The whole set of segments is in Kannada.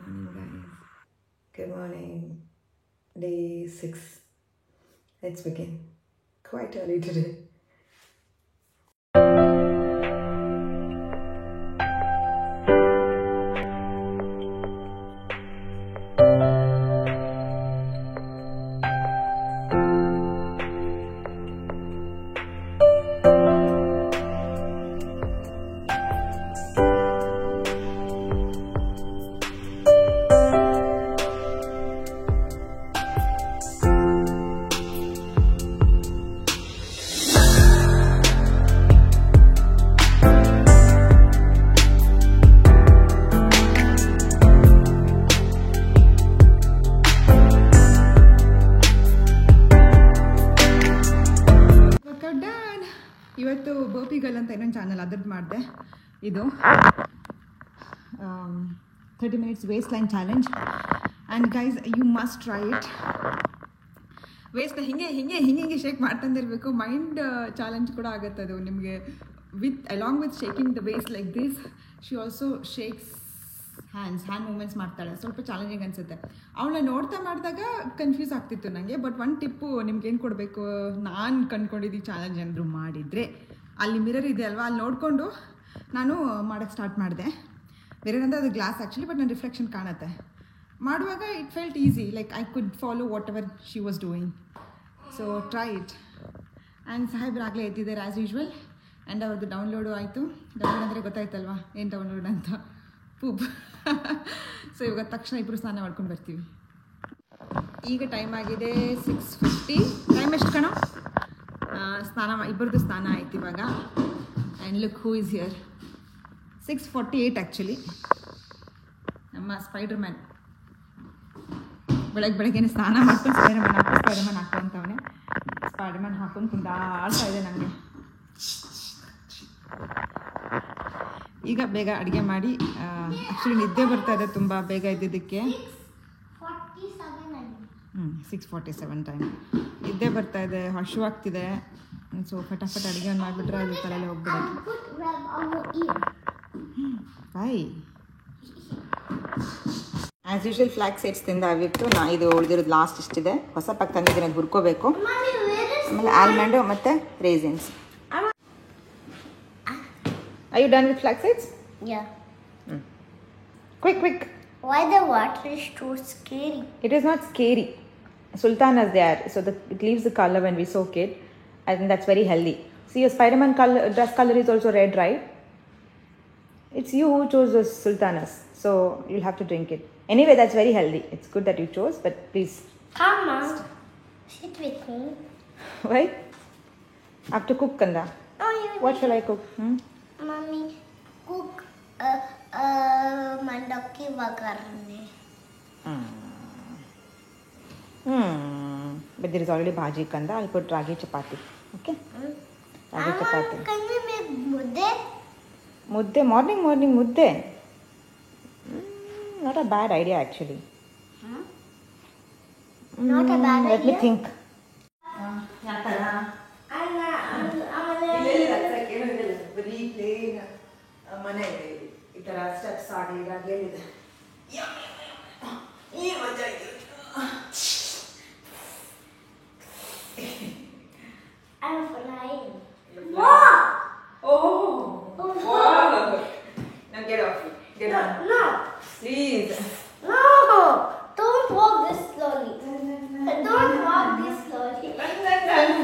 morning, guys. Good morning. Day 6. Let's begin. Quite early today. ಇವತ್ತು ಬರ್ಪಿ ಗರ್ಲ್ ಅಂತ ಇನ್ನೊಂದು ಚಾನಲ್ ಅದ್ರದ್ದು ಮಾಡಿದೆ. ಇದು 30 minutes waistline challenge. And guys, you must try it. ವೇಸ್ಟ್ನ ಹಿಂಗೆ ಶೇಕ್ ಮಾಡ್ತಂದಿರಬೇಕು. ಮೈಂಡ್ ಚಾಲೆಂಜ್ ಕೂಡ ಆಗುತ್ತೆ ಅದು ನಿಮಗೆ. Along with shaking the waist like this, she also shakes hand movements ಮಾಡ್ತಾಳೆ. ಸ್ವಲ್ಪ ಚಾಲೆಂಜಿಂಗ್ ಅನಿಸುತ್ತೆ. ಅವಳನ್ನ ನೋಡ್ತಾ ಮಾಡಿದಾಗ ಕನ್ಫ್ಯೂಸ್ ಆಗ್ತಿತ್ತು ನನಗೆ. ಬಟ್ ಒಂದು ಟಿಪ್ಪು ನಿಮ್ಗೆ ಏನು ಕೊಡಬೇಕು, ನಾನು ಕಂಡ್ಕೊಂಡಿದ್ದು ಚಾಲೆಂಜ್ ಏನಾದರೂ ಮಾಡಿದರೆ ಅಲ್ಲಿ ಮಿರರ್ ಇದೆ ಅಲ್ವಾ, ಅಲ್ಲಿ ನೋಡಿಕೊಂಡು ನಾನು ಮಾಡೋಕ್ಕೆ ಸ್ಟಾರ್ಟ್ ಮಾಡಿದೆ. ಬೇರೆ ಏನಂದರೆ ಅದು ಗ್ಲಾಸ್ ಆ್ಯಕ್ಚುಲಿ, ಬಟ್ ನನ್ನ ರಿಫ್ಲೆಕ್ಷನ್ ಕಾಣುತ್ತೆ. ಮಾಡುವಾಗ it felt easy, like I could follow whatever she was doing. So try it. And ಸಾಹೇಬ್ರಾಗಲೇ ಎದ್ದಿದ್ದಾರೆ ಆ್ಯಸ್ ಯೂಶ್ವಲ್. ಆ್ಯಂಡ್ ಅವ್ರದ್ದು ಡೌನ್ಲೋಡು ಆಯಿತು. ಡೌನ್ಲೋಡ್ ಅಂದರೆ ಗೊತ್ತಾಯ್ತಲ್ವಾ ಏನು ಡೌನ್ಲೋಡ್ ಅಂತ, ಪೂಪ್. ಸೊ ಇವಾಗ ತಕ್ಷಣ ಇಬ್ಬರು ಸ್ನಾನ ಮಾಡ್ಕೊಂಡು ಬರ್ತೀವಿ. ಈಗ ಟೈಮ್ ಆಗಿದೆ 6:50. ಟೈಮ್ ಎಷ್ಟು ಕಣೋ? ಇಬ್ಬರದ್ದು ಸ್ನಾನ ಆಯ್ತು ಇವಾಗ. And look who is here. 6:48 actually. ನಮ್ಮ ಸ್ಪೈಡರ್ ಮ್ಯಾನ್ ಬೆಳಗ್ಗೆನೇ ಸ್ನಾನ ಮಾಡ್ಕೊಂಡು ಸ್ಪೈಡರ್ ಮ್ಯಾನ್ ಹಾಕೊಂತವನೇ. ಸ್ಪೈಡರ್ ಮ್ಯಾನ್ ಹಾಕೊಂಡು ಕುಂದಾಡ್ತಾ ಇದೆ ನನಗೆ. ಈಗ ಬೇಗ ಅಡುಗೆ ಮಾಡಿ, ಆ್ಯಕ್ಚುಲಿ ನಿದ್ದೆ ಬರ್ತಾ ಇದೆ ತುಂಬ ಬೇಗ ಇದ್ದಿದ್ದಕ್ಕೆ. 6:47 ಟೈಮ್. ನಿದ್ದೆ ಬರ್ತಾ ಇದೆ, ಹಶುವಾಗ್ತಿದೆ. ಸೊ ಫಟಾಫಟ್ ಅಡುಗೆ ಮಾಡಿಬಿಟ್ರೆ ಅದು ತಲೆಯಲ್ಲಿ ಹೋಗ್ಬಿಡುತ್ತೆ. Bye. As usual flax seeds ತಿಂದಾಗಿತ್ತು. ಇದು ಉಳಿದಿರೋದು ಲಾಸ್ಟ್ ಇಷ್ಟಿದೆ. ಹೊಸ ಪ್ಯಾಕ್ ತಂದಿದ್ದೀನಿ, ಅದು ಹುರ್ಕೋಬೇಕು. ಆಮೇಲೆ ಆಲ್ಮಂಡು ಮತ್ತು ರೇಸಿನ್ಸ್. Are you done with flax seeds? Yeah. Quick. Why the water is too scary? It is not scary. Sultanas they are. So it leaves the color when we soak it. I think that's very healthy. See, your Spider-Man dress color is also red, right? It's you who chose the sultanas. So you'll have to drink it. Anyway, that's very healthy. It's good that you chose, but please. Come on. Sit with me. Why? I have to cook, Kanda. Oh, you What shall I cook? Mommy, cook mandaki vagarne. But there is already bhaji, Kanda. I'll put ragi chapati. Okay? Ragi chapati. Can you make mudde? Mudde? Morning mudde. Not a bad idea actually. Not a bad Let idea? me think. ಬರೀ ಪ್ಲೇನ್ ಮನೆ ಇದೆ. ಈ ಥರ ಸ್ಟೆಪ್ಸ್ ಆಗಲಿ ಇದಾಗಲಿದೆ. ಏನು ಮಜಾ ಇದೆ. I'm flying. Oh! Now get off. Get on. No. Please. No. Don't walk this slowly. Don't walk this slowly. I'm tired.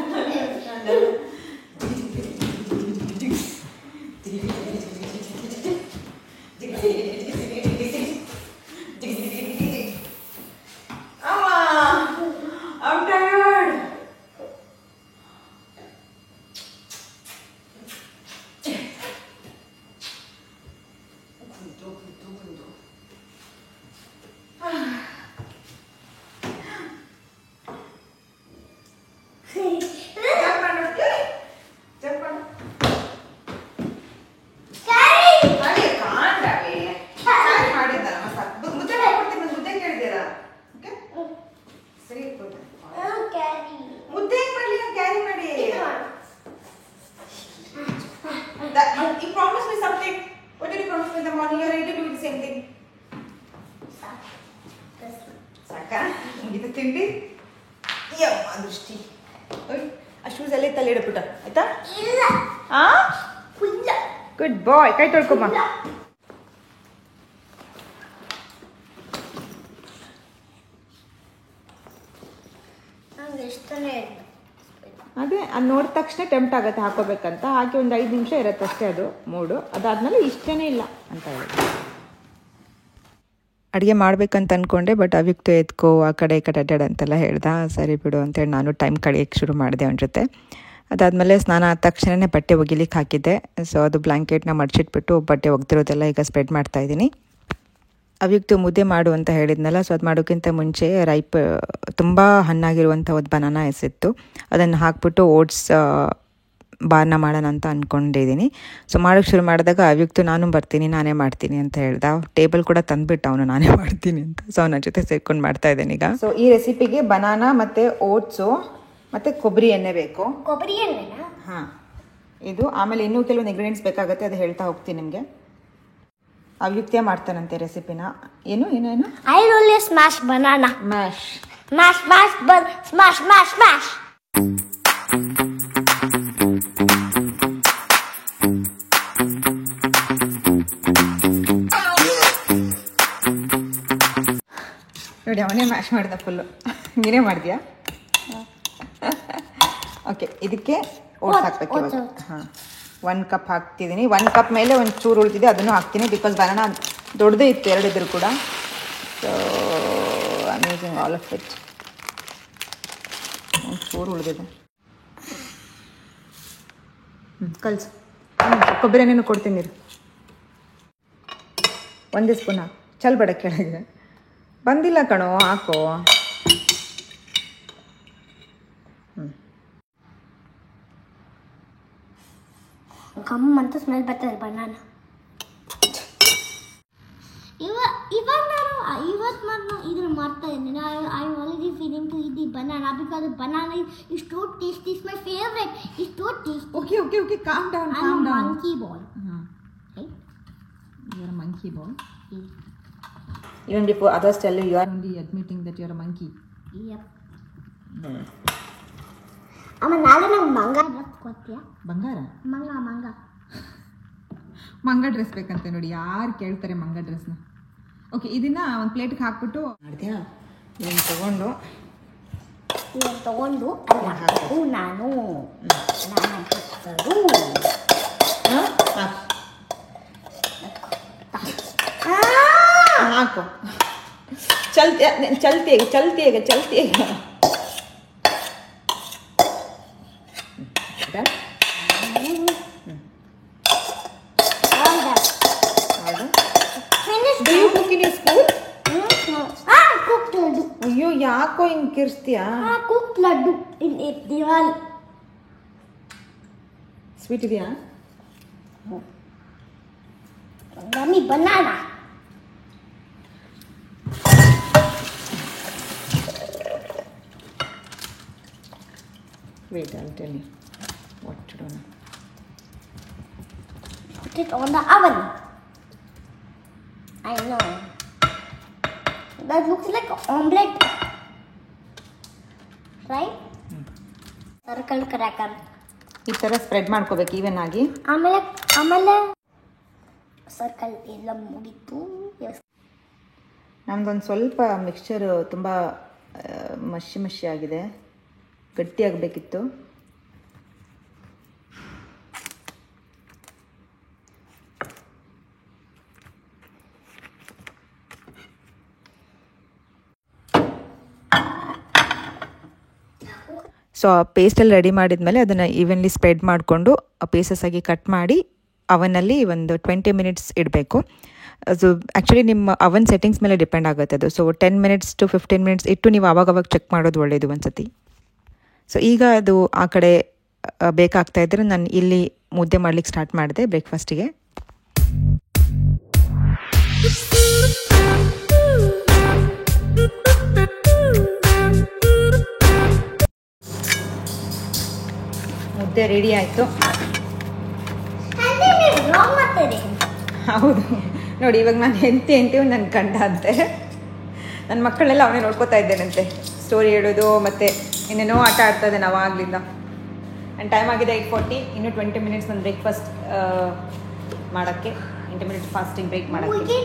ತಿಂಡಿ ಯಮ್ಮ ದೃಷ್ಟಿ ಆ ಶೂಸ್ ಅಲ್ಲೇ ತಲೆ ಇಡಪುಟ ಆಯ್ತಾ ಇಲ್ಲ ಆ ಇಲ್ಲ ಗುಡ್ ಬಾಯ್ ಕೈ ತೊಳ್ಕೊಮ್ಮ ನಂಗೆ ಇಷ್ಟನೇ ಇಲ್ಲ ಅದೇ ಅದು ನೋಡಿದ ತಕ್ಷಣ ಟೆಂಪ್ಟ್ ಆಗುತ್ತೆ ಹಾಕೋಬೇಕಂತ ಹಾಕಿ ಒಂದು 5 ನಿಮಿಷ ಇರುತ್ತೆ ಅಷ್ಟೇ ಅದು ಮೂಡು ಅದಾದ್ಮೇಲೆ ಇಷ್ಟನೇ ಇಲ್ಲ ಅಂತ ಹೇಳಿ ಅಡುಗೆ ಮಾಡ್ಬೇಕಂತ ಅಂದ್ಕೊಂಡೆ ಬಟ್ ಅವಿಕ್ತು ಎತ್ಕೋ ಆ ಕಡೆ ಈ ಕಡೆ ಅಡ್ಡಾಡ ಅಂತೆಲ್ಲ ಹೇಳ್ದ ಸರಿ ಬಿಡು ಅಂತೇಳಿ ನಾನು ಟೈಮ್ ಕಳೆಯೋಕ್ಕೆ ಶುರು ಮಾಡಿದೆ ಅವನ ಜೊತೆ ಅದಾದಮೇಲೆ ಸ್ನಾನ ಆದ ತಕ್ಷಣವೇ ಬಟ್ಟೆ ಒಗಿಲಿಕ್ಕೆ ಹಾಕಿದ್ದೆ ಸೊ ಅದು ಬ್ಲ್ಯಾಂಕೆಟ್ನ ಮಡ್ಚಿಟ್ಬಿಟ್ಟು ಬಟ್ಟೆ ಒಗ್ದಿರೋದೆಲ್ಲ ಈಗ ಸ್ಪ್ರೆಡ್ ಮಾಡ್ತಾಯಿದ್ದೀನಿ ಅವಿಕ್ತು ಮುದ್ದೆ ಮಾಡು ಅಂತ ಹೇಳಿದ್ನಲ್ಲ ಸೊ ಅದು ಮಾಡೋಕ್ಕಿಂತ ಮುಂಚೆ ರೈಪ್ ತುಂಬ ಹಣ್ಣಾಗಿರುವಂಥ ಒಂದು ಬನಾನಾ ಎಸಿತ್ತು ಅದನ್ನು ಹಾಕ್ಬಿಟ್ಟು ಓಟ್ಸ್ ಬಾರ್ನ ಮಾಡೋಣ ಅಂತ ಅಂದ್ಕೊಂಡಿದ್ದೀನಿ ಸೊ ಮಾಡೋಕ್ಕೆ ಶುರು ಮಾಡಿದಾಗ ಅವಿಕ್ತು ನಾನು ಬರ್ತೀನಿ ನಾನೇ ಮಾಡ್ತೀನಿ ಅಂತ ಹೇಳ್ದ ಟೇಬಲ್ ಕೂಡ ತಂದುಬಿಟ್ಟು ಅವನು ನಾನೇ ಮಾಡ್ತೀನಿ ಅಂತ ಸೊ ಅವನ ಜೊತೆ ಸೇರ್ಕೊಂಡು ಮಾಡ್ತಾ ಇದ್ದೇನೆ ಈಗ ಸೊ ಈ ರೆಸಿಪಿಗೆ ಬನಾನಾ ಮತ್ತು ಓಟ್ಸು ಮತ್ತು ಕೊಬ್ಬರಿ ಎಣ್ಣೆ ಬೇಕು ಕೊಬ್ಬರಿ ಎಣ್ಣೆನಾ ಹಾಂ ಇದು ಆಮೇಲೆ ಇನ್ನೂ ಕೆಲವೊಂದು ಇಂಗ್ರೀಡಿಯೆಂಟ್ಸ್ ಬೇಕಾಗುತ್ತೆ ಅದು ಹೇಳ್ತಾ ಹೋಗ್ತೀನಿ ನಿಮಗೆ ಅವ್ಯುಕ್ತಿಯ ಮಾಡ್ತಾನಂತೆ ರೆಸಿಪಿನ ಏನು ಏನೇನು I only smash banana mash smash smash smash smash smash ನೋಡಿ ಅವನೇ ಮ್ಯಾಶ್ ಮಾಡಿದ ಫುಲ್ಲು ನೀನೇ ಮಾಡಿದ್ಯಾ ಓಕೆ ಇದಕ್ಕೆ ಓಟ್ಸ್ ಹಾಕ್ಬೇಕು ಇವಾಗ ಹಾಂ 1 ಕಪ್ ಹಾಕ್ತಿದ್ದೀನಿ 1 ಕಪ್ ಮೇಲೆ ಒಂದು ಚೂರು ಉಳಿದಿದೆ ಅದನ್ನು ಹಾಕ್ತೀನಿ ಬಿಕಾಸ್ ಬನಾನಾ ದೊಡ್ಡದೇ ಇತ್ತು ಎರಡಿದ್ರು ಕೂಡ so I am using all of it ಒಂದು ಚೂರು ಉಳಿದಿದೆ ಕಲ್ಸು ಕೊಬ್ಬರಿ ಎಣ್ಣೆನೂ ಕೊಡ್ತೀನಿ ನೀರು 1 ಸ್ಪೂನ್ ಹಾಕು ಚಲ್ಬೇಡ ಕೆಳಗೆ ಬಂದಿಲ್ಲ ಕಣೋ ಹಾಕೋ ಗಮ್ ಅಂತ ಸ್ಮೆಲ್ ಬರ್ತದೆ ಬನಾನಾ ಇವತ್ತು ನಾನು ಇದನ್ನು ಮಾಡ್ತಾ ಇದ್ದೀನಿ I already feeling to eat the banana because banana is too tasty is my favourite is too tasty okay okay okay calm down I am monkey boy You are a monkey boy. Even before others tell you, you are only admitting that you are a monkey. Yep. ಅಮ್ಮ ನಾಳೆ ನಂಗೆ ಮಂಗ ಡ್ರೆಸ್ ಕೊಡ್ತೀಯಾ ಬಂಗಾರ ಮಂಗ ಮಂಗ ಡ್ರೆಸ್ ಬೇಕಂತೆ ನೋಡಿ ಯಾರು ಕೇಳ್ತಾರೆ ಮಂಗ ಡ್ರೆಸ್ನ ಓಕೆ ಇದನ್ನ ಒಂದು ಪ್ಲೇಟ್ಗೆ ಹಾಕ್ಬಿಟ್ಟು ಮಾಡ್ತೀಯಾ ಇದನ್ನು ತಗೊಂಡು ಹಾಕು ನಾನು ಹಾಕು ಚಲ್ತಿ ಈಗ ಅಯ್ಯೋ ಯಾಕೋ ಹಿಂಗೆ ಕಿರ್ಸ್ತೀಯಾ ಕುಕ್ ಲಡ್ಡು ದಿವಾಲಿ ಸ್ವೀಟ್ ಇದೆಯಾ ಗಮ್ಮಿ banana Wait, I'll tell you what to do now. Put it on the oven. I know. That looks like omelette. Right? Circle cracker. ಈ ಥರ ಸ್ಪ್ರೆಡ್ ಮಾಡ್ಕೋಬೇಕು ಈವನ್ ಆಗಿ ಆಮೇಲೆ ಸರ್ಕಲ್ ಎಲ್ಲ ಮುಗಿತು ನಮ್ದೊಂದು ಸ್ವಲ್ಪ ಮಿಕ್ಸ್ಚರ್ ತುಂಬ ಮಸಿ ಆಗಿದೆ ಗಟ್ಟಿಯಾಗಬೇಕಿತ್ತು ಸೊ ಆ ಪೇಸ್ಟಲ್ಲಿ ರೆಡಿ ಮಾಡಿದ್ಮೇಲೆ ಅದನ್ನು ಈವನ್ಲಿ ಸ್ಪ್ರೆಡ್ ಮಾಡಿಕೊಂಡು ಪೀಸಸ್ ಆಗಿ ಕಟ್ ಮಾಡಿ ಅವನಲ್ಲಿ ಒಂದು 20 ಮಿನಿಟ್ಸ್ ಇಡಬೇಕು ಅದು ಆ್ಯಕ್ಚುಲಿ ನಿಮ್ಮ ಅವನ್ ಸೆಟ್ಟಿಂಗ್ಸ್ ಮೇಲೆ ಡಿಪೆಂಡ್ ಆಗುತ್ತೆ ಅದು ಸೊ 10 ಮಿನಿಟ್ಸ್ ಟು 15 ಮಿನಿಟ್ಸ್ ಇಟ್ಟು ನೀವು ಆವಾಗವಾಗ ಚೆಕ್ ಮಾಡೋದು ಒಳ್ಳೆಯದು ಒಂದ್ಸತಿ ಸೊ ಈಗ ಅದು ಆ ಕಡೆ ಬೇಕಾಗ್ತಾ ಇದ್ದರೆ ನಾನು ಇಲ್ಲಿ ಮುದ್ದೆ ಮಾಡ್ಲಿಕ್ಕೆ ಸ್ಟಾರ್ಟ್ ಮಾಡಿದೆ ಬ್ರೇಕ್ಫಾಸ್ಟಿಗೆ ಮುದ್ದೆ ರೆಡಿ ಆಯಿತು ಹೌದು ನೋಡಿ ಇವಾಗ ನಾನು ಹೆಂಡತಿ ನನ್ನ ಗಂಡ ಅಂತೆ ನನ್ನ ಮಕ್ಕಳೆಲ್ಲ ಅವನೇ ನೋಡ್ಕೋತಾ ಇದ್ದೇನಂತೆ ಸ್ಟೋರಿ ಹೇಳೋದು ಮತ್ತು ಇನ್ನೇನೋ ಆಟ ಆಡ್ತಾ ಇದ್ದೇನೆ ಅವಾಗಲಿಂದ. ಆ್ಯಂಡ್ ಟೈಮ್ ಆಗಿದೆ 8:40. ಇನ್ನೂ 20 ಮಿನಿಟ್ಸ್ ನಾನು ಬ್ರೇಕ್ಫಾಸ್ಟ್ ಮಾಡೋಕ್ಕೆ, 20 ಮಿನಿಟ್ಸ್ ಫಾಸ್ಟಿಂಗ್ ಬ್ರೇಕ್ ಮಾಡೋಕ್ಕೆ.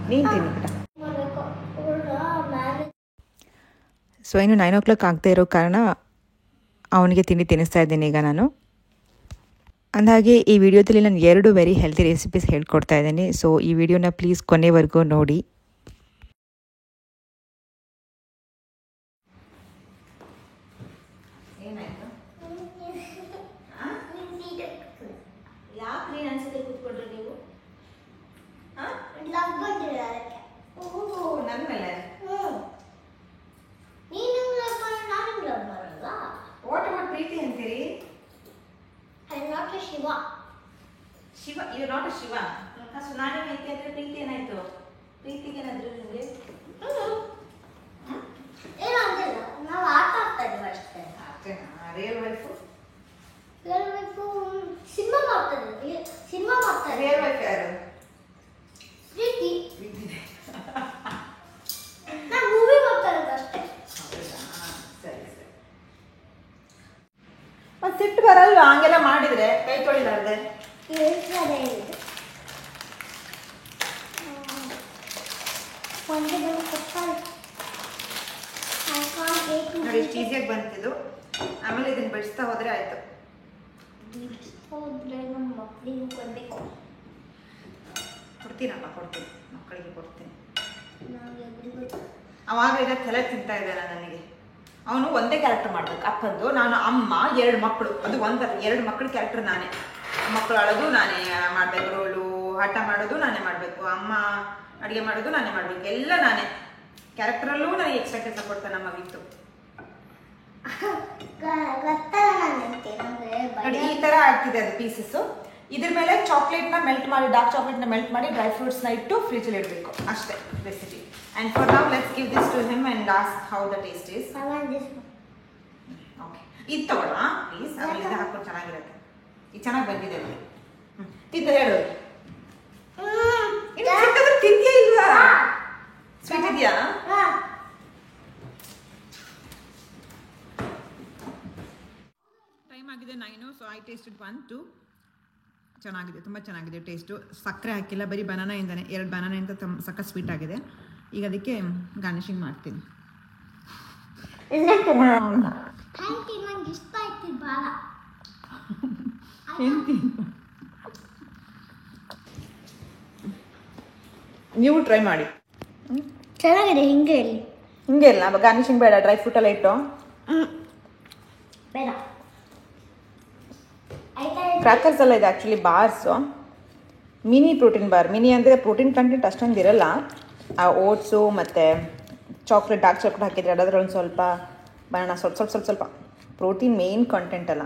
ನೀನು ತಿನ್ನು ಬಿಡ. ಸೊ ಇನ್ನು 9 o'clock ಆಗದೆ ಇರೋ ಕಾರಣ ಅವನಿಗೆ ತಿಂಡಿ ತಿನ್ನಿಸ್ತಾ ಇದ್ದೀನಿ ಈಗ ನಾನು. ಅಂದಾಗೆ ಈ ವಿಡಿಯೋದಲ್ಲಿ ನಾನು 2 ವೆರಿ ಹೆಲ್ತಿ ರೆಸಿಪೀಸ್ ಹೇಳ್ಕೊಡ್ತಾ ಇದ್ದೀನಿ. ಸೊ ಈ ವಿಡಿಯೋನ ಪ್ಲೀಸ್ ಕೊನೆವರೆಗೂ ನೋಡಿ. Shiva, you not a Shiva. So ನಾನೇನೈತಿ ಅಂದರೆ ಪ್ರೀತಿ ಏನಾಯ್ತು? ಪ್ರೀತಿಗೆ ಏನಾದ್ರು ನಿಮಗೆ ನಾವು ಆಟ ಆಡ್ತಾ ಇದ್ದೀವಿ ಅಷ್ಟೇ. ರಿಯಲ್ ವೈಫು ಸಿನಿಮಾ ಮಾಡ್ತಾರೆ. ಸಿನಿಮಾ ಮಾಡ್ತಾರೆ. ರಿಯಲ್ ವೈಫ್ ಯಾರು? ಪ್ರೀತಿ. ನಾನು ಮೂವಿ ಮಾಡ್ತಾ ಇರೋದು ಅಷ್ಟೇ. ಸರಿ ಸರಿ. ಮತ್ತೆ ಸಿಟ್ಟು ಬರಲ್ವ ಹಂಗೆಲ್ಲ ಮಾಡಿದ್ರೆ? ಕೈ ತೊಳಿಲಾರ್ದೆ ನೋಡಿ ಎಷ್ಟು ಈಸಿಯಾಗಿ ಬಂತಿದ್ದು. ಆಮೇಲೆ ಇದನ್ನ ಬಿಡಿಸ್ತಾ ಹೋದ್ರೆ ಆಯ್ತು. ನಮ್ಮ ಮಕ್ಕಳಿಗೂ ಕೊಡಬೇಕು. ಕೊಡ್ತೀನಪ್ಪ, ಕೊಡ್ತೀನಿ, ಮಕ್ಕಳಿಗೆ ಕೊಡ್ತೀನಿ. ಅವಾಗ ಈಗ ತಲೆ ತಿಂತಾ ಇದ್ದಾನೆ ನನಗೆ. ಅವನು ಒಂದೇ ಕ್ಯಾರೆಕ್ಟರ್ ಮಾಡ್ಬೇಕು ಅಪ್ಪಂದು, ನಾನು ಅಮ್ಮ, 2 ಮಕ್ಕಳು. ಅದು 2 ಮಕ್ಕಳ ಕ್ಯಾರೆಕ್ಟರ್ ನಾನೇ. ಮಕ್ಕಳು ಅಳೋದು ನಾನೇ ಮಾಡಬೇಕು, ರೋಲು ಆಟ ಮಾಡೋದು ನಾನೇ ಮಾಡಬೇಕು, ಅಮ್ಮ ಅಡುಗೆ ಮಾಡೋದು ನಾನೇ ಮಾಡಬೇಕು, ಎಲ್ಲ ನಾನೇ. ಕ್ಯಾರೆಕ್ಟರಲ್ಲೂ ನನಗೆ ಎಕ್ಸ್ಟ್ರಾ ಕೆಲಸ ಕೊಡ್ತಾನೆ ನಮ್ಮ ಮಗಿತ್ತು. ನೋಡಿ ಈ ಥರ ಆಗ್ತಿದೆ ಅದು ಪೀಸಸ್ಸು. ಇದ್ರ ಮೇಲೆ ಚಾಕ್ಲೇಟ್ನ ಮೆಲ್ಟ್ ಮಾಡಿ, ಡಾರ್ಕ್ ಚಾಕ್ಲೇಟ್ನ ಮೆಲ್ಟ್ ಮಾಡಿ ಡ್ರೈ ಫ್ರೂಟ್ಸ್ನ ಇಟ್ಟು ಫ್ರಿಜ್ಜಲ್ಲಿ ಇಡಬೇಕು ಅಷ್ಟೇ recipe. And for now let's give this to him and ask how the taste is. Okay, ಇದು ತಗೊಳ್ಳ ಪ್ಲೀಸ್. ಆಮೇಲೆ ಇದು ಹಾಕೊಂಡು ಚೆನ್ನಾಗಿರುತ್ತೆ. ಇದು ಚೆನ್ನಾಗಿ ಬಂದಿದೆ ಅಲ್ಲಿ. ತಿಂತ ಹೇಳು. ತಿಂತೀಯ ಇಲ್ವಾ? ಸ್ವೀಟ್ ಇದೆಯಾ? ಟೈಮ್ ಆಗಿದೆ 9. So I tasted 1, 2. ಚೆನ್ನಾಗಿದೆ, ತುಂಬ ಚೆನ್ನಾಗಿದೆ ಟೇಸ್ಟು. ಸಕ್ಕರೆ ಹಾಕಿಲ್ಲ, ಬರೀ ಬನಾನಾಯಿಂದನೇ. 2 ಬನಾನಾಯಿಂದ ಸಕ್ಕ ಸ್ವೀಟ್ ಆಗಿದೆ. ಈಗ ಅದಕ್ಕೆ ಗಾರ್ನಿಷಿಂಗ್ ಮಾಡ್ತೀನಿ. ನೀವು ಟ್ರೈ ಮಾಡಿ. ಚೆನ್ನಾಗಿದೆ. ಹಿಂಗೆ ಇರಲಿ. ಹಿಂಗೆ ಇಲ್ಲ, ಗಾರ್ನಿಷಿಂಗ್ ಬೇಡ. ಡ್ರೈ ಫ್ರೂಟ್ ಎಲ್ಲ ಇಟ್ಟು ಬೇಡ. ಕ್ರ್ಯಾಕರ್ಸ್ ಎಲ್ಲ ಇದೆ actually, bars. Mini protein bar. Mini ಅಂದರೆ ಪ್ರೋಟೀನ್ ಕಂಟೆಂಟ್ ಅಷ್ಟೊಂದು ಇರಲ್ಲ. ಆ ಓಟ್ಸು ಮತ್ತು ಚಾಕ್ಲೇಟ್, ಡಾರ್ಕ್ ಚಾಕ್ಲೇಟ್ ಹಾಕಿದ್ರೆ ಅದರಲ್ಲಿ ಒಂದು ಸ್ವಲ್ಪ ಬನಾನಾ, ಸ್ವಲ್ಪ ಪ್ರೋಟೀನ್ ಮೇನ್ ಕಂಟೆಂಟ್ ಅಲ್ಲ.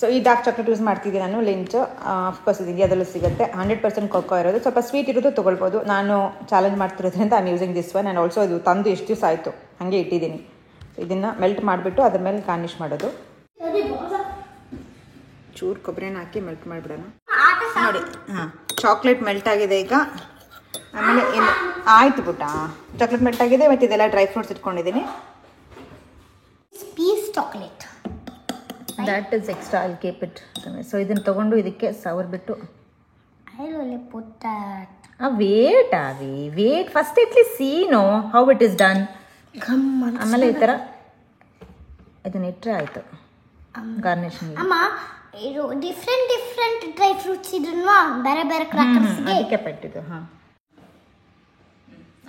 ಸೊ ಈ ಡಾರ್ಕ್ ಚಾಕ್ಲೇಟ್ ಯೂಸ್ ಮಾಡ್ತಿದ್ದೀನಿ ನಾನು. ಲಿಂಚು ಅಫ್ಕೋರ್ಸ್ ಇದು ಇಂಡಿಯಾದಲ್ಲೂ ಸಿಗುತ್ತೆ. 100% ಕೊಕ್ಕೋ ಇರೋದು. ಸ್ವಲ್ಪ ಸ್ವೀಟ್ ಇರೋದು ತೊಗೊಳ್ಬೋದು. ನಾನು ಚಾಲೆಂಜ್ ಮಾಡ್ತಿರೋದ್ರಿಂದ I am using this one. And also ಇದು ತಂದು ಎಷ್ಟು ದಿವಸ ಆಯಿತು, ಹಾಗೆ ಇಟ್ಟಿದ್ದೀನಿ. ಇದನ್ನು ಮೆಲ್ಟ್ ಮಾಡಿಬಿಟ್ಟು ಅದ್ರ ಮೇಲೆ ಗಾರ್ನಿಷ್ ಮಾಡೋದು. ಚೂರು ಕೊಬ್ಬರಿನ ಹಾಕಿ ಮೆಲ್ಟ್ ಮಾಡಿಬಿಡೋಣ. ನೋಡಿ, ಹಾಂ, ಚಾಕ್ಲೇಟ್ ಮೆಲ್ಟ್ ಆಗಿದೆ ಈಗ. ಆಮೇಲೆ ಏನು ಆಯಿತು ಪುಟ್ಟ, ಚಾಕ್ಲೇಟ್ ಮೆಲ್ಟ್ ಆಗಿದೆ. ಮತ್ತು ಇದೆಲ್ಲ ಡ್ರೈ ಫ್ರೂಟ್ಸ್ ಇಟ್ಕೊಂಡಿದ್ದೀನಿ. Piece chocolate that is extra, I'll keep it. So ಇದನ್ನು ತೊಗೊಂಡು ಇದಕ್ಕೆ ಸವರ್ಬಿಟ್ಟು ವೇಟ್ ಫಸ್ಟ್ ಇಟ್ಲಿ ಸೀನೋ ಹೌ ಇಟ್ ಇಸ್ ಡನ್. ಆಮೇಲೆ ಈ ಥರ ಇದನ್ನ ಇಟ್ಟರೆ ಆಯಿತು ಗಾರ್ನಿಷಿಂಗ್. ಅಮ್ಮ, ಇದು ಡಿಫ್ರೆಂಟ್ ಡ್ರೈ ಫ್ರೂಟ್ಸ್ ಇದಲ್ವಾ, ಬೇರೆ ಬೇರೆ ಕ್ರ್ಯಾಕರ್ಸ್ ಅದಕ್ಕೆ ಪಟ್ಟಿದ್ದು. ಹಾಂ,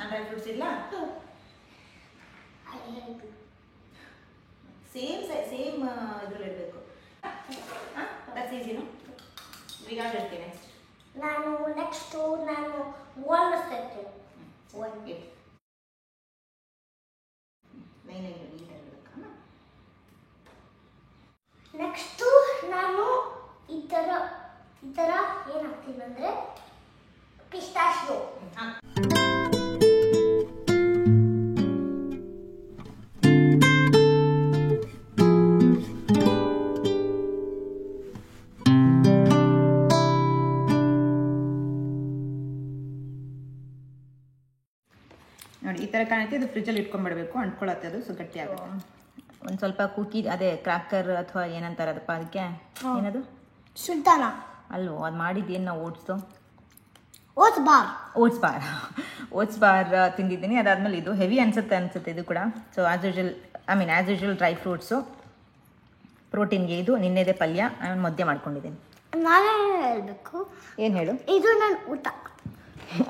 ಡ್ರೈ ಫ್ರೂಟ್ಸ್ ಇಲ್ಲ, ಸೇಮ್ ಇದ್ರಲ್ಲಿ ಇರಬೇಕು. ದಟ್ಸ್ ಈಸಿನೋ. ಈಗ ಹೇಳ್ತೀನಿ ನೆಕ್ಸ್ಟ್. ನಾನು ವಾಲ್ನಟ್ಸ್ ತೆಗ್ತೀನಿ. ನೆಕ್ಸ್ಟು ನಾನು ಈ ಥರ ಏನು ಹಾಕ್ತೀನಿ ಅಂದರೆ ಪಿಸ್ತಾಶಿಯೋ. ಈ ಥರ ಕಾಣುತ್ತೆ. ಇದು ಫ್ರಿಜ್ಜಲ್ಲಿ ಇಟ್ಕೊಂಡ್ಬಿಡಬೇಕು, ಅಂಟ್ಕೊಳತ್ತೆ ಅದು, ಸೊ ಗಟ್ಟಿ ಆಗುತ್ತೆ. ಒಂದು ಸ್ವಲ್ಪ ಕುಕ್ಕಿ ಅದೇ ಕ್ರ್ಯಾಕರ್ ಅಥವಾ ಏನಂತಾರದಪ್ಪ ಅದಕ್ಕೆ, ಏನದು ಸುಲ್ತಾನ ಅಲ್ವೋ, ಅದು ಮಾಡಿದ್ದೇನು ನಾವು ಓಟ್ಸ್ ಬಾರ್ ತಿಂದಿದ್ದೀನಿ. ಅದಾದಮೇಲೆ ಇದು ಹೆವಿ ಅನ್ಸುತ್ತೆ ಇದು ಕೂಡ. So as usual dry fruits, ಪ್ರೋಟೀನ್ಗೆ ಇದು. ನಿನ್ನೆದೆ ಪಲ್ಯ, ನಾನು ಮುದ್ದೆ ಮಾಡ್ಕೊಂಡಿದ್ದೀನಿ. ನಾನೇ ಹೇಳಬೇಕು. ಏನು ಹೇಳು? ಇದು ನನ್ನ ಊಟ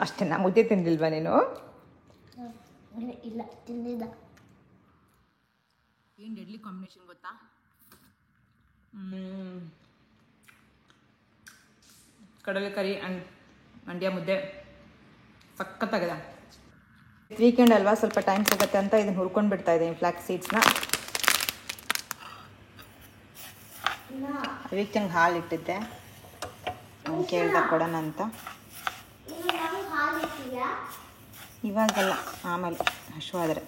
ಅಷ್ಟೇ. ನಾ ಮುದ್ದೆ ತಿಂದಿಲ್ವಾ ನೀನು? ಇಲ್ಲ, ತಿಂದಿಲ್ಲ. ಏನು ಡೆಡ್ಲಿ ಕಾಂಬಿನೇಷನ್ ಗೊತ್ತಾ? ಕಡಲೆಕರಿ ಆ್ಯಂಡ್ ಮಂಡ್ಯ ಮುದ್ದೆ ಸಖತ್ತಾಗಿದೆ. ವೀಕೆಂಡ್ ಅಲ್ವಾ, ಸ್ವಲ್ಪ ಟೈಮ್ ಸಿಗುತ್ತೆ ಅಂತ ಇದನ್ನು ಹುರ್ಕೊಂಡು ಬಿಡ್ತಾ ಇದ್ದೀನಿ ಫ್ಲಾಕ್ಸ್ ಸೀಡ್ಸ್ನ. ವೀಕೆಂಡ್ ಹಾಲು ಇಟ್ಟಿದ್ದೆ, ಅವ್ನು ಕೇಳ್ದ ಕೊಡೋಣ ಅಂತ. ಇವಾಗಲ್ಲ, ಆಮೇಲೆ ಹಸುವಾದರೆ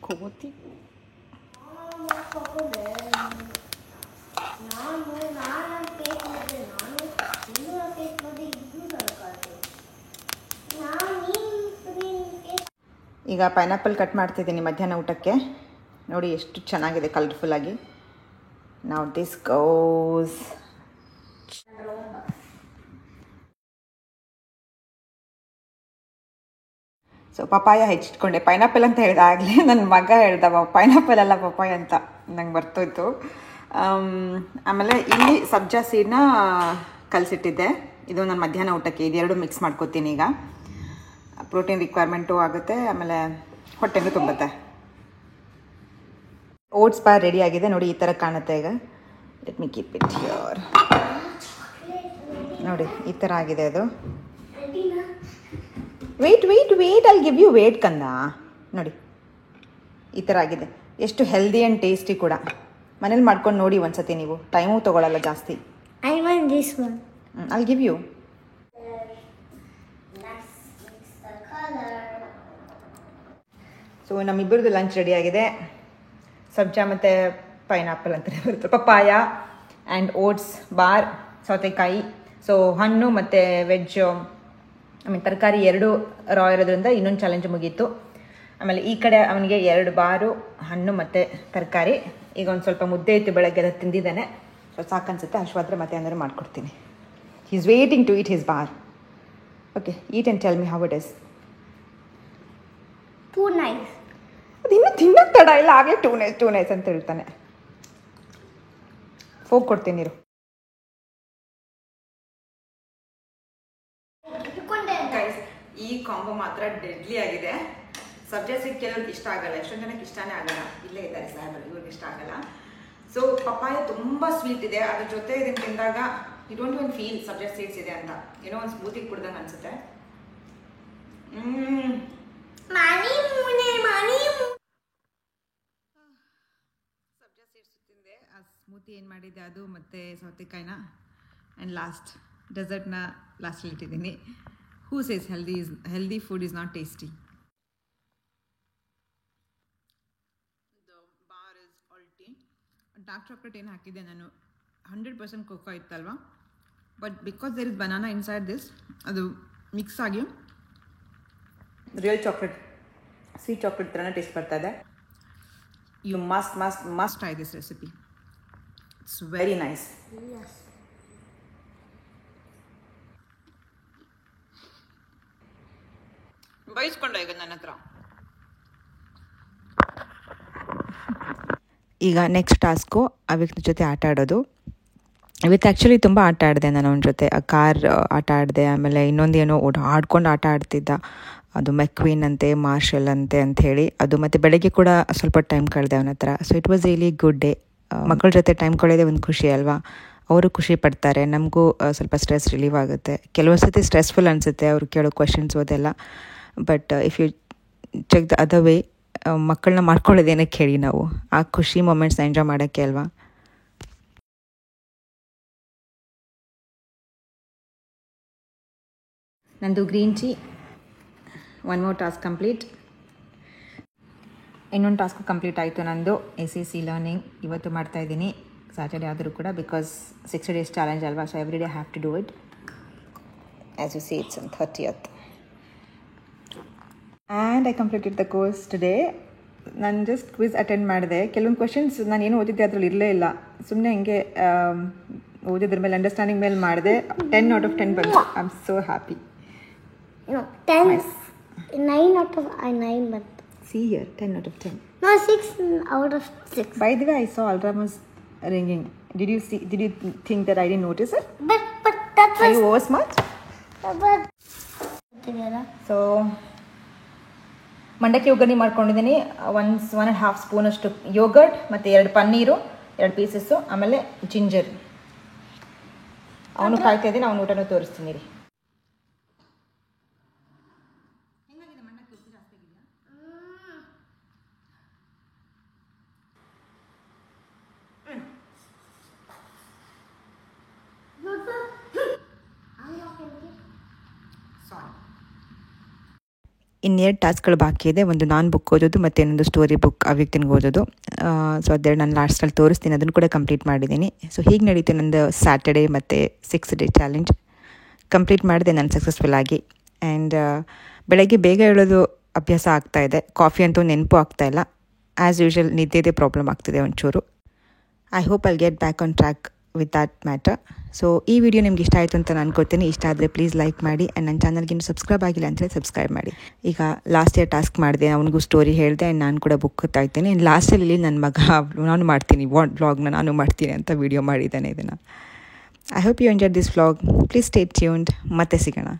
ಕೋತಿ. ಈಗ ಪೈನಾಪಲ್ ಕಟ್ ಮಾಡ್ತಿದ್ದೀನಿ ಮಧ್ಯಾಹ್ನ ಊಟಕ್ಕೆ. ನೋಡಿ ಎಷ್ಟು ಚೆನ್ನಾಗಿದೆ ಕಲರ್ಫುಲ್ಲಾಗಿ. ನಾವು ದಿಸ್ ಗೋಸ್. ಸೊ ಪಪಾಯ ಹೆಚ್ಚಿಟ್ಕೊಂಡೆ. ಪೈನಾಪಲ್ ಅಂತ ಹೇಳ್ದೆ ಆಗಲೇ, ನನ್ನ ಮಗ ಹೇಳ್ದವ ಪೈನಾಪಲ್ ಅಲ್ಲ ಪಪಾಯ ಅಂತ, ನಂಗೆ ಬರ್ತೋಯ್ತು. ಆಮೇಲೆ ಇಲ್ಲಿ ಸಬ್ಜಾ ಸೀಡ್ನ ಕಲಸಿಟ್ಟಿದ್ದೆ. ಇದು ನನ್ನ ಮಧ್ಯಾಹ್ನ ಊಟಕ್ಕೆ. ಇದೆರಡು ಮಿಕ್ಸ್ ಮಾಡ್ಕೋತೀನಿ. ಈಗ ಪ್ರೋಟೀನ್ ರಿಕ್ವೈರ್ಮೆಂಟು ಆಗುತ್ತೆ, ಆಮೇಲೆ ಹೊಟ್ಟೆನೂ ತುಂಬುತ್ತೆ. ಓಟ್ಸ್ ಬಾರ್ ರೆಡಿ ಆಗಿದೆ ನೋಡಿ, ಈ ಥರ ಕಾಣುತ್ತೆ. ಈಗ let me keep it here. ನೋಡಿ ಈ ಥರ ಆಗಿದೆ ಅದು. ವೇಟ್ ಅಲ್ಲಿ ಗಿವ್ ಯು ವೇಟ್ ಕಂದ. ನೋಡಿ ಈ ಥರ ಆಗಿದೆ. ಎಷ್ಟು ಹೆಲ್ದಿ ಆ್ಯಂಡ್ ಟೇಸ್ಟಿ ಕೂಡ. ಮನೇಲಿ ಮಾಡ್ಕೊಂಡು ನೋಡಿ ಒಂದ್ಸತಿ ನೀವು, ಟೈಮೂ ತೊಗೊಳಲ್ಲ ಜಾಸ್ತಿ. I want this one. I'll give you. Let's mix the color. So ನಮ್ಮಿಬ್ಬರದ್ದು ಲಂಚ್ ರೆಡಿ ಆಗಿದೆ. ಸಬ್ಜಾ ಮತ್ತು ಪೈನಾಪಲ್ ಅಂತಲೇ ಬರುತ್ತೆ, ಪಪಾಯ ಆ್ಯಂಡ್ ಓಟ್ಸ್ ಬಾರ್, ಸೌತೆಕಾಯಿ. ಸೊ ಹಣ್ಣು ಮತ್ತು ವೆಜ್ ತರಕಾರಿ ಎರಡು ರಾ ಇರೋದ್ರಿಂದ ಇನ್ನೊಂದು ಚಾಲೆಂಜ್ ಮುಗೀತು. ಆಮೇಲೆ ಈ ಕಡೆ ಅವನಿಗೆ 2 ಬಾರು ಹಣ್ಣು ಮತ್ತು ತರಕಾರಿ. ಈಗ ಒಂದು ಸ್ವಲ್ಪ ಮುದ್ದೆ ಇತ್ತು ಬೆಳಗ್ಗೆ, ಅದು ತಿಂದಿದ್ದಾನೆ. ಸೊ ಸಾಕನ್ಸುತ್ತೆ. ಅಶ್ವಾದ್ರೆ ಮತ್ತೆ ಏನಾದ್ರು ಮಾಡ್ಕೊಡ್ತೀನಿ. He is waiting to eat his bar. Okay, eat and tell me how it is. Too nice. ಅದು ಇನ್ನೂ ತಿನ್ನೋದು ತಡ ಇಲ್ಲ, ಆಗಲೇ ಟೂ ನೈಸ್ ಅಂತ ಹೇಳ್ತಾನೆ. ಫೋಕ್ ಕೊಡ್ತೀನಿ ಇರು. ಈ ಕಾಂಬೋ ಮಾತ್ರ ಡೆಡ್ಲಿ ಆಗಿದೆ. ಸಬ್ಜಾ ಸೀಡ್ ಕೆಲವ್ರಿಗೆ ಇಷ್ಟ ಆಗಲ್ಲ, ಎಷ್ಟೊಂದು ಜನಕ್ಕೆ ಇಷ್ಟನೇ ಆಗಲ್ಲ. ಇಲ್ಲೇ ಇದ್ದಾರೆ ಸಾಹೇಬರು, ಇವ್ರಿಗೆ ಇಷ್ಟ ಆಗಲ್ಲ. ಸೊ ಪಪಾಯ ತುಂಬ ಸ್ವೀಟ್ ಇದೆ, ಅದ್ರ ಜೊತೆ ಇದನ್ನು ತಿಂದಾಗ you don't even feel sabja seeds ಇದೆ ಅಂತ. ಏನೋ ಒಂದು ಸ್ಮೂತಿಗೆ ಕುಡ್ದಂಗೆ ಅನ್ಸುತ್ತೆ. ಸಬ್ಜಾ ಸೀಡ್ಸ್ ತಿಂದೆ, ಆ ಸ್ಮೂತಿ ಏನು ಮಾಡಿದ್ದೆ ಅದು ಮತ್ತು ಸೌತೆಕಾಯಿನ. ಆ್ಯಂಡ್ ಲಾಸ್ಟ್ ಡೆಸರ್ಟ್ನ ಲಾಸ್ಟಲ್ಲಿ ಇಟ್ಟಿದ್ದೀನಿ. Who says healthy food is not tasty? The bar is all tea. Dark chocolate ಏನು ಹಾಕಿದ್ದೆ ನಾನು, 100% ಕೋಕೋ ಇತ್ತಲ್ವಾ. But because there is banana inside this, ಅದು ಮಿಕ್ಸ್ ಆಗಿ ರಿಯಲ್ ಚಾಕ್ಲೇಟ್, ಸ್ವೀಟ್ ಚಾಕ್ಲೇಟ್ ಥರನೇ ಟೇಸ್ಟ್ ಬರ್ತಾ ಇದೆ. You must try this recipe. It's very nice. Yes. ಬಯಸ್ಕೊಂಡ ಈಗ ನನ್ನ ಹತ್ರ. ಈಗ ನೆಕ್ಸ್ಟ್ ಟಾಸ್ಕು ಅವಿಕ್ನ ಜೊತೆ ಆಟ ಆಡೋದು. ಇವತ್ತು ಆ್ಯಕ್ಚುಲಿ ತುಂಬ ಆಟ ಆಡಿದೆ ನಾನು ಅವನ ಜೊತೆ. ಕಾರ್ ಆಟ ಆಡಿದೆ, ಆಮೇಲೆ ಇನ್ನೊಂದೇನೋ ಆಡ್ಕೊಂಡು ಆಟ ಆಡ್ತಿದ್ದ, ಅದು ಮೆಕ್ವೀನ್ ಅಂತೆ, ಮಾರ್ಷಲ್ ಅಂತೆ ಅಂಥೇಳಿ ಅದು. ಮತ್ತು ಬೆಳಗ್ಗೆ ಕೂಡ ಸ್ವಲ್ಪ ಟೈಮ್ ಕಳೆದೆ ಅವನ ಹತ್ರ. So it was really good day. ಮಕ್ಕಳ ಜೊತೆ ಟೈಮ್ ಕಳೆಯೋದೇ ಒಂದು ಖುಷಿ ಅಲ್ವಾ. ಅವರು ಖುಷಿ ಪಡ್ತಾರೆ, ನಮಗೂ ಸ್ವಲ್ಪ ಸ್ಟ್ರೆಸ್ ರಿಲೀವ್ ಆಗುತ್ತೆ. ಕೆಲವೊಂದು ಸತಿ ಸ್ಟ್ರೆಸ್ಫುಲ್ ಅನಿಸುತ್ತೆ ಅವ್ರು ಕೇಳೋ ಕ್ವೆಶನ್ಸ್ ಅದೆಲ್ಲ. But if you check the other way, ಮಕ್ಕಳನ್ನ ಮಾಡ್ಕೊಳ್ಳೋದೇನಕ್ಕೆ ಹೇಳಿ ನಾವು, ಆ ಖುಷಿ ಮೊಮೆಂಟ್ಸ್ನ ಎಂಜಾಯ್ ಮಾಡೋಕ್ಕೆ ಅಲ್ವಾ. ನಂದು green tea. 1 more task complete. ಇನ್ನೊಂದು ಟಾಸ್ಕು ಕಂಪ್ಲೀಟ್ ಆಯಿತು ನಂದು. SEC ಲರ್ನಿಂಗ್ ಇವತ್ತು ಮಾಡ್ತಾಯಿದ್ದೀನಿ, ಸ್ಯಾಟರ್ಡೇ ಆದರೂ ಕೂಡ, ಬಿಕಾಸ್ 60 days ಚಾಲೆಂಜ್ ಅಲ್ವಾ. So every day have to do it. As you see it's on 30th. And I completed the course today. ನಾನು ಜಸ್ಟ್ ಕ್ವಿಝ್ ಅಟೆಂಡ್ ಮಾಡಿದೆ. ಕೆಲವೊಂದು ಕ್ವಶನ್ಸ್ ನಾನು ಏನು ಓದಿದ್ದೆ ಅದರಲ್ಲಿ ಇರಲೇ ಇಲ್ಲ, ಸುಮ್ಮನೆ ಹಿಂಗೆ ಓದಿದ್ರ ಮೇಲೆ ಅಂಡರ್ಸ್ಟ್ಯಾಂಡಿಂಗ್ ಮೇಲೆ ಮಾಡಿದೆ. 10 out of 10 ಬಂತು. I am so happy. 9 out of 9 ಬಂತು. See here, 10 out of 10. No, 6 out of 6. By the way, I saw alarm was ringing. Did you think that I didn't notice it? But that was... Are you over smart? But... So, ಮಂಡಕ್ಕಿ ಒಗ್ಗರಣೆ ಮಾಡ್ಕೊಂಡಿದ್ದೀನಿ. 1.5 ಸ್ಪೂನ್ ಅಷ್ಟು ಯೋಗರ್ಟ್ ಮತ್ತು 2 ಪನ್ನೀರು, 2 ಪೀಸಸ್ಸು, ಆಮೇಲೆ ಜಿಂಜರ್. ಅವನು ಕಾಯ್ತಾ ಇದ್ದೀನಿ, ಅವನು ಊಟನೂ ತೋರಿಸ್ತೀನಿ ರೀ. ಇನ್ನೆರಡು ಟಾಸ್ಕ್ಗಳು ಬಾಕಿ ಇದೆ. ಒಂದು ನಾನು ಬುಕ್ ಓದೋದು ಮತ್ತು ಇನ್ನೊಂದು ಸ್ಟೋರಿ ಬುಕ್ ಅವ್ಯಕ್ತಿನಿಗೆ ಓದೋದು. ಸೊ ಅದೆರಡು ನಾನು ಲಾಸ್ಟಲ್ಲಿ ತೋರಿಸ್ತೀನಿ, ಅದನ್ನು ಕೂಡ ಕಂಪ್ಲೀಟ್ ಮಾಡಿದ್ದೀನಿ. ಸೊ ಹೀಗೆ ನಡೀತು ನಂದು ಸ್ಯಾಟರ್ಡೇ ಮತ್ತು 6 ಡೇ ಚಾಲೆಂಜ್. ಕಂಪ್ಲೀಟ್ ಮಾಡಿದೆ ನಾನು ಸಕ್ಸಸ್ಫುಲ್ ಆಗಿ. ಆ್ಯಂಡ್ ಬೆಳಗ್ಗೆ ಬೇಗ ಹೇಳೋದು ಅಭ್ಯಾಸ ಆಗ್ತಾಯಿದೆ. ಕಾಫಿ ಅಂತೂ ನೆನಪು ಆಗ್ತಾಯಿಲ್ಲ. ಆ್ಯಸ್ ಯೂಶ್ವಲ್ ನಿದ್ದೆದೇ ಪ್ರಾಬ್ಲಮ್ ಆಗ್ತಿದೆ ಒಂಚೂರು. I hope I'll get back on track with that matter. So ಈ ವಿಡಿಯೋ ನಿಮ್ಗೆ ಇಷ್ಟ ಆಯಿತು ಅಂತ ನಾನು ಅನ್ಕೋತೀನಿ. ಇಷ್ಟ ಆದರೆ ಪ್ಲೀಸ್ ಲೈಕ್ ಮಾಡಿ. ಆ್ಯಂಡ್ ನನ್ನ ಚಾನಲ್ಗೆ ಇನ್ನೂ ಸಬ್ಸ್ಕ್ರೈಬ್ ಆಗಿಲ್ಲ ಅಂದರೆ ಸಬ್ಸ್ಕ್ರೈಬ್ ಮಾಡಿ. ಈಗ ಲಾಸ್ಟ್ ಇಯರ್ ಟಾಸ್ಕ್ ಮಾಡಿದೆ, ಅವನಿಗೂ ಸ್ಟೋರಿ ಹೇಳಿದೆ. ಆ್ಯಂಡ್ ನಾನು ಕೂಡ ಬುಕ್ ಓದ್ತಾ ಇದ್ದೀನಿ. ಆ್ಯಂಡ್ ಲಾಸ್ಟಲ್ಲಿ ನನ್ನ ಮಗ ನಾನು ಮಾಡ್ತೀನಿ ವ್ಲಾಗ್ನ ನಾನು ಮಾಡ್ತೀನಿ ಅಂತ ವಿಡಿಯೋ ಮಾಡಿದ್ದಾನೆ ಇದನ್ನು. I hope you enjoy this vlog. Please stay tuned. ಮತ್ತೆ ಸಿಗೋಣ.